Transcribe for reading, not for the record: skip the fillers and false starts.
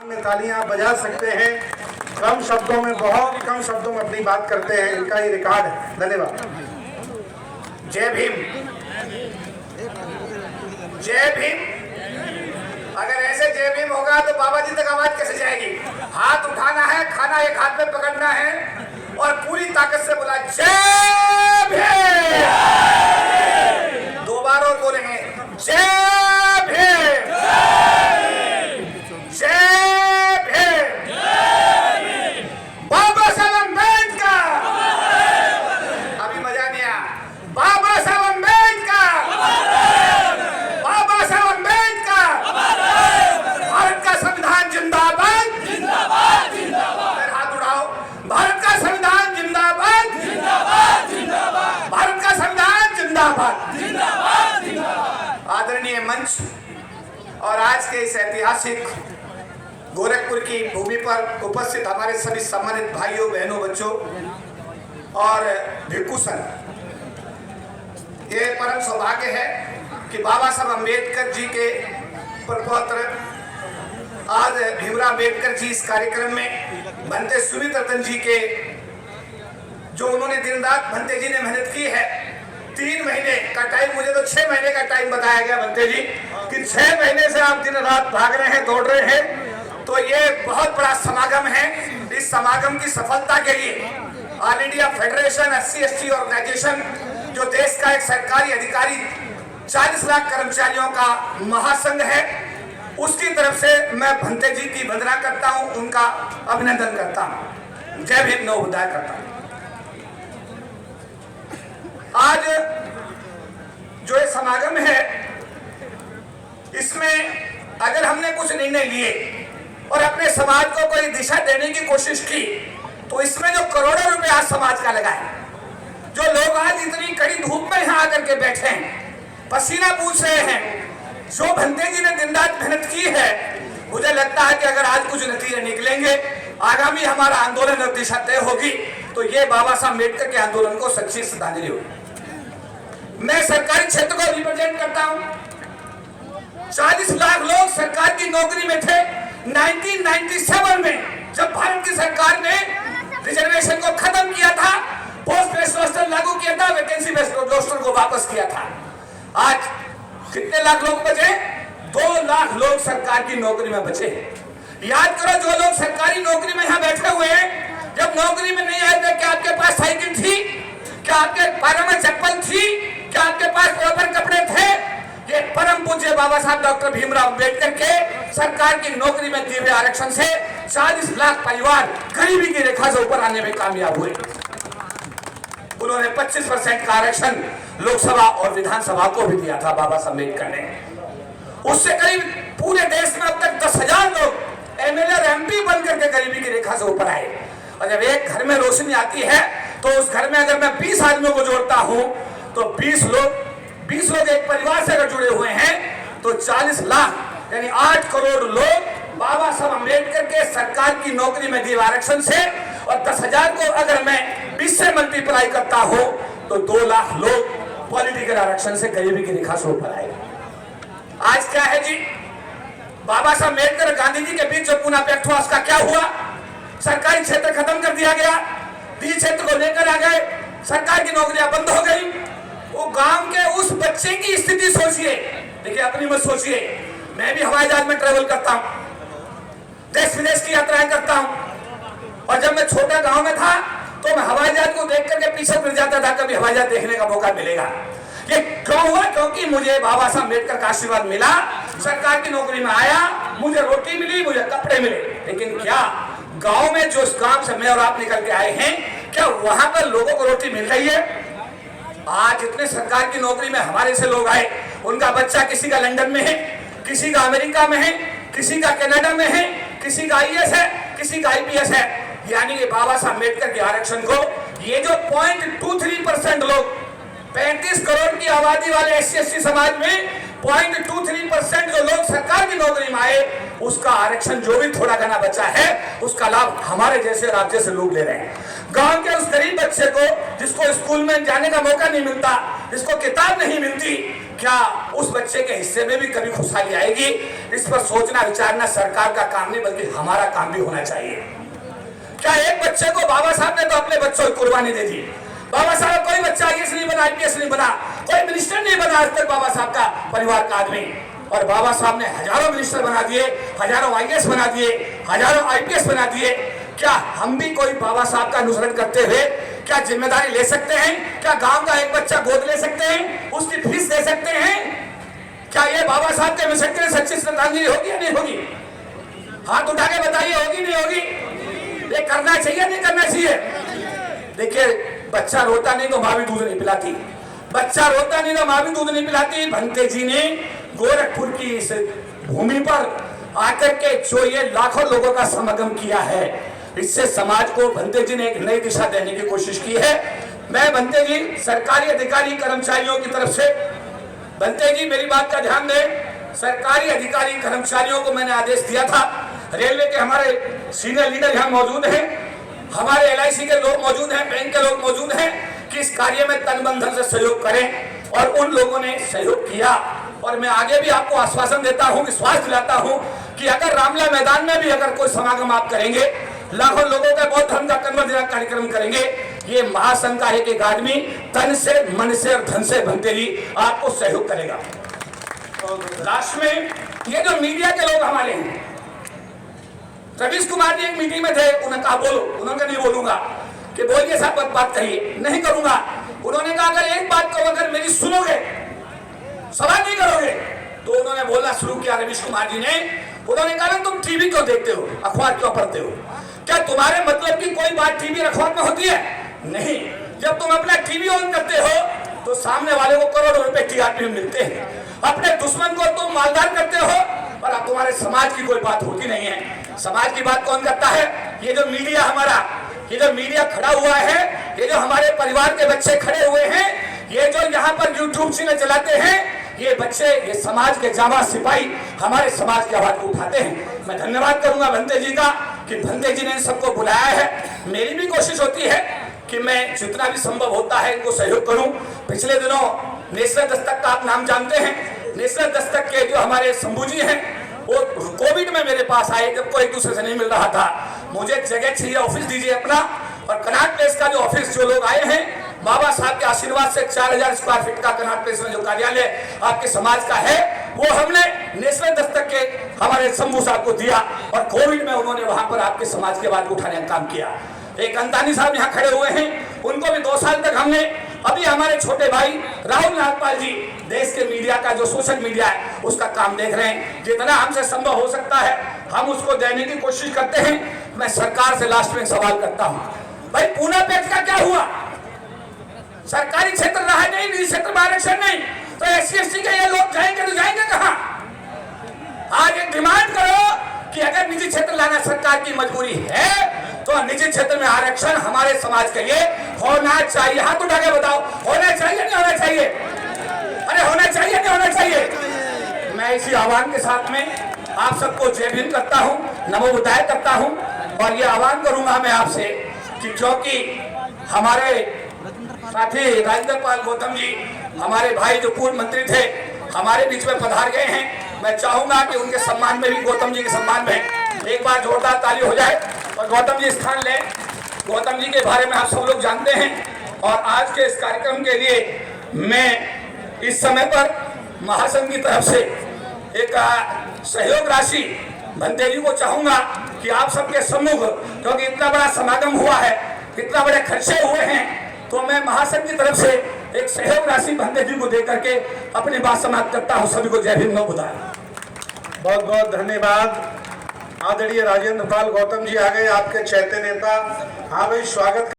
में तालियां आप बजा सकते हैं। कम शब्दों में, बहुत कम शब्दों में अपनी बात करते हैं, इनका ये रिकॉर्ड है। धन्यवाद। जय भीम, जय भीम। अगर ऐसे जय भीम होगा तो बाबा जी तक आवाज कैसे जाएगी? हाथ उठाना है, खाना एक हाथ में पकड़ना है और पूरी ताकत से बोला जय भीम। दो बार और बोलेंगे जय भीम, जय भीम। बाबा साहब अम्बेडकर, अभी मजा नहीं आया। बाबा साहब अम्बेडकर, बाबा साहब अम्बेडकर। भारत का संविधान जिंदाबाद, जिंदाबाद, जिंदाबाद। हाथ उठाओ। भारत का संविधान जिंदाबाद, जिंदाबाद, जिंदाबाद। भारत का संविधान जिंदाबाद, जिंदाबाद, जिंदाबाद। आदरणीय मंच और आज के इस ऐतिहासिक गोरखपुर की भूमि पर उपस्थित हमारे सभी सम्मानित भाइयों, बहनों, बच्चों और भिक्षु संघ, ये परम सौभाग्य है कि बाबा साहब अम्बेडकर जी के प्रपौत्र आज भीमराव अम्बेडकर जी इस कार्यक्रम में भंते सुमित रतन जी के, जो उन्होंने दिन रात भंते जी ने मेहनत की है। 3 महीने का टाइम, मुझे तो 6 महीने का टाइम बताया गया भंते जी कि 6 महीने से आप दिन रात भाग रहे हैं, दौड़ रहे हैं। तो ये बहुत बड़ा समागम है। इस समागम की सफलता के लिए all India federation SC/ST organisation, जो देश का एक सरकारी अधिकारी 40 लाख कर्मचारियों का महासंघ है, उसकी तरफ से मैं भंते जी की वंदना करता हूं, उनका अभिनंदन करता हूं, जय भीम नवोदय करता हूं। आज जो ये समागम है, इसमें अगर हमने कुछ निर्णय लिए और अपने समाज को कोई दिशा देने की कोशिश की, तो इसमें जो करोड़ों रुपए आज समाज का लगा है, जो लोग आज इतनी कड़ी धूप में यहाँ आकर के बैठे हैं, पसीना पूछ रहे हैं, जो भंते जी ने दिन रात मेहनत की है, मुझे लगता है कि अगर आज कुछ नतीजे निकलेंगे, आगामी हमारा आंदोलन और दिशा तय होगी, तो ये बाबा साहब अम्बेडकर के आंदोलन को सच्ची श्रद्धांजलि होगी। मैं सरकारी क्षेत्र को रिप्रेजेंट करता हूं। 40 लाख लोग सरकार की नौकरी में थे। 1997 में जब भारत की सरकार ने रिजर्वेशन को खत्म किया था, पोस्ट ग्रेजुएट रोस्टर लागू किया था, वैकेंसी बेस्ड रोस्टर को वापस किया था, आज कितने लाख लोग बचे? 2 लाख लोग सरकार की नौकरी में बचे। याद करो, जो लोग सरकारी नौकरी में यहाँ बैठे हुए हैं, जब नौकरी में नहीं आए थे, क्या आपके पास साइकिल थी? क्या आपके पैरों में चप्पल थी? क्या आपके पास प्रॉपर कपड़े थे? ये परम पूज्य बाबा साहब डॉक्टर भीमराव अम्बेडकर के सरकार की नौकरी में दिए हुए आरक्षण से 40 लाख परिवार गरीबी की रेखा से ऊपर आने में कामयाब हुए। उन्होंने 25% का आरक्षण लोकसभा और विधानसभा को भी दिया था बाबा साहब अम्बेडकर ने। उससे करीब पूरे देश में अब तक 10,000 लोग MLA और MP बनकर के गरीबी की रेखा से ऊपर आए। और जब एक घर में रोशनी आती है, तो उस घर में अगर मैं 20 आदमियों को जोड़ता हूं, तो 20 लोग एक परिवार से अगर जुड़े हुए हैं, तो 40 लाख यानी 8 करोड़ लोग बाबा साहब अम्बेडकर के सरकार की नौकरी में दिए आरक्षण से, और 10,000 को अगर मैं 20 से मल्टीप्लाई करता हूं, तो 2 लाख लोग पॉलिटिकल आरक्षण से गरीबी की रेखा से ऊपर आए। आज क्या है जी? बाबा साहब अम्बेडकर और गांधी जी के बीच जो पुनः पैक्ट हुआ, उसका क्या हुआ? सरकारी क्षेत्र खत्म कर दिया गया, निजी क्षेत्र को लेकर आ गए, सरकार की नौकरियां बंद हो गई। वो गांव के उस बच्चे की स्थिति सोचिए, देखिए अपनी मत सोचिए। मैं भी हवाई जहाज में ट्रेवल करता हूं, देश विदेश की यात्राएं करता हूं, और जब मैं छोटा गांव में था, तो मैं हवाई जहाज को देख करके पीछे फिर जाता था, कभी हवाई जहाज देखने का मौका मिलेगा। ये क्यों हुआ? क्योंकि मुझे बाबा साहब अम्बेडकर का आशीर्वाद मिला, सरकार की नौकरी में आया, मुझे रोटी मिली, मुझे कपड़े मिले। लेकिन क्या गांव में जो गांव से मैं और आप निकल के आए हैं, क्या वहां पर लोगों को रोटी मिल रही है? आज इतने सरकार की नौकरी में हमारे से लोग आए, उनका बच्चा किसी का लंदन में है, किसी का अमेरिका में है, किसी का कनाडा में है, किसी का IAS है, किसी का IPS है। यानी कि बाबा साहब अम्बेडकर के आरक्षण को ये जो 0.23% लोग, 35 करोड़ की आबादी वाले SC/ST समाज में 0.23% जो लोग सरकार की नौकरी में आए, उसका आरक्षण जो भी थोड़ा घना बचा है, उसका लाभ हमारे जैसे और आप जैसे लोग ले रहे हैं। गांव के उस गरीब बच्चे को, जिसको स्कूल में जाने का मौका नहीं मिलता, जिसको किताब नहीं मिलती, क्या उस बच्चे के हिस्से में भी कभी खुशहाली आएगी? इस पर सोचना विचारना सरकार का काम नहीं बल्कि हमारा काम भी होना चाहिए। क्या एक बच्चे को बाबा साहब ने तो अपने बच्चों की कुर्बानी दे दी। बाबा साहब कोई बच्चा आईएएस नहीं बना, आईपीएस नहीं बना, कोई मिनिस्टर नहीं बना आज तक बाबा साहब का परिवार का आदमी। और बाबा साहब ने हजारों मिनिस्टर बना दिए, हजारों आईएएस बना दिए, हजारों आईपीएस बना दिए। क्या हम भी कोई बाबा साहब का अनुसरण करते हुए क्या जिम्मेदारी ले सकते हैं? क्या गांव का एक बच्चा गोद ले सकते हैं, उसकी फीस दे सकते हैं? क्या ये बाबा साहब के मिशन के लिए सच्ची श्रद्धांजलि होगी या नहीं होगी? हाथ उठा के बताइए, होगी नहीं होगी? ये करना चाहिए नहीं करना चाहिए? देखिए, बच्चा रोता नहीं तो माँ भी दूध नहीं पिलाती, बच्चा रोता नहीं तो माँ भी दूध नहीं पिलाती। भंते जी ने गोरखपुर की इस भूमि पर आकर के जो ये लाखों लोगों का समागम किया है, इससे समाज को भंते जी ने एक नई दिशा देने की कोशिश की है। मैं भंते जी सरकारी अधिकारी कर्मचारियों की तरफ से, भंते जी मेरी बात का ध्यान दें, सरकारी अधिकारी कर्मचारियों को मैंने आदेश दिया था, रेलवे के हमारे सीनियर लीडर यहाँ मौजूद हैं, हमारे एलआईसी के लोग मौजूद हैं, बैंक के लोग मौजूद हैं, कि इस कार्य में तन मन धन से सहयोग करें। और उन लोगों ने सहयोग किया। और मैं आगे भी आपको आश्वासन देता हूं, विश्वास दिलाता हूं कि अगर रामला मैदान में भी अगर कोई समागम आप करेंगे, लाखों लोगों का बौद्ध धर्म का कन्वर्जन कार्यक्रम करेंगे, ये महासंघ का एक आदमी तन से, मन से और धन से भंते जी आपको सहयोग करेगा। लास्ट में ये जो मीडिया के लोग हमारे हैं, रवीश कुमार जी एक मीटिंग में थे, उन्होंने कहा बोलो, उन्होंने नहीं बोलूंगा कि बोलिए साहब बात कहिए, नहीं करूंगा। उन्होंने कहा अगर एक बात को अगर मेरी सुनोगे, सवाल नहीं करोगे, तो उन्होंने बोलना शुरू किया रवीश कुमार जी ने। उन्होंने कहा तुम टीवी क्यों देखते हो, अखबार क्यों पढ़ते हो? क्या तुम्हारे मतलब की कोई बात टीवी अखबार में होती है? नहीं। जब तुम अपना टीवी ऑन करते हो तो सामने वाले को करोड़ों रुपए टीआरपी मिलते हैं, अपने दुश्मन को तुम मालदार करते हो, और अब तुम्हारे समाज की कोई बात होती नहीं है। समाज की बात कौन करता है? ये जो मीडिया हमारा, ये जो मीडिया खड़ा हुआ है, ये जो हमारे परिवार के बच्चे खड़े हुए हैं, ये जो यहाँ पर यूट्यूब चैनल चलाते हैं, ये बच्चे, ये समाज के जाबाज सिपाही हमारे समाज की आवाज को उठाते हैं। मैं धन्यवाद करूंगा भंते जी का कि भंते जी ने इन सबको बुलाया है। मेरी भी कोशिश होती है कि मैं जितना भी संभव होता है इनको सहयोग करूं। पिछले दिनों नेशनल दस्तक का आप नाम जानते हैं, नेशनल दस्तक के जो हमारे शंभू जी हैं, वो कोविड में मेरे पास आए जब कोई एक दूसरे से नहीं मिल रहा था, मुझे जगह चाहिए, ऑफिस दीजिए अपना। और कनाट प्लेस का जो ऑफिस, जो लोग आए हैं, बाबा साहब के आशीर्वाद से 4000 स्क्वायर फीट का कनाट प्लेस में जो कार्यालय आपके समाज का है, वो हमने नेशनल दस्तक के हमारे शंभू साहब को दिया। और कोविड में उन्होंने वहां पर आपके समाज के बात उठाने का काम किया। एक अंतानी साहब यहाँ खड़े हुए हैं, उनको भी 2 साल तक हमने, अभी हमारे छोटे भाई राहुल नागपाल जी देश के मीडिया का जो सोशल मीडिया है उसका काम देख रहे हैं। जितना हमसे संभव हो सकता है हम उसको देने की कोशिश करते हैं। मैं सरकार से लास्ट में एक सवाल करता हूं, भाई पूना पैक्ट का क्या हुआ? सरकारी क्षेत्र रहा नहीं, निजी क्षेत्र में आरक्षण नहीं, तो SC/ST के ये लोग जाएंगे तो जाएंगे कहां? आज एक डिमांड करो कि अगर निजी क्षेत्र लाना सरकार की मजबूरी है तो निजी क्षेत्र में आरक्षण हमारे समाज के लिए होना चाहिए। हाथ उठा के बताओ, होना चाहिए नहीं होना चाहिए? अरे होना चाहिए नहीं होना चाहिए? मैं इसी आह्वान के साथ में आप सबको जय भीम करता हूं, नमो बुद्धाय करता हूं। और ये आह्वान करूंगा मैं आपसे कि क्योंकि हमारे साथी राजेंद्र पाल गौतम जी, हमारे भाई जो पूर्व मंत्री थे, हमारे बीच में पधार गए हैं, मैं चाहूंगा कि उनके सम्मान में भी, गौतम जी के सम्मान में एक बार जोरदार ताली हो जाए और गौतम जी स्थान लें। गौतम जी के बारे में आप सब लोग जानते हैं। और आज के इस कार्यक्रम के लिए मैं इस समय पर महासंघ की तरफ से एक सहयोग राशि भंते जी को चाहूंगा कि आप सबके सम्मुख, क्योंकि इतना बड़ा समागम हुआ है, इतना बड़े खर्चे हुए हैं, तो मैं महासंघ की तरफ से एक सहयोग राशि भंते जी को देकर के अपनी बात समाप्त करता हूं। सभी को जय भीम, नमो बुद्धाय। बहुत बहुत धन्यवाद। आदरणीय राजेंद्र पाल गौतम जी आ गए, आपके चैत्य नेता। हाँ भाई, स्वागत।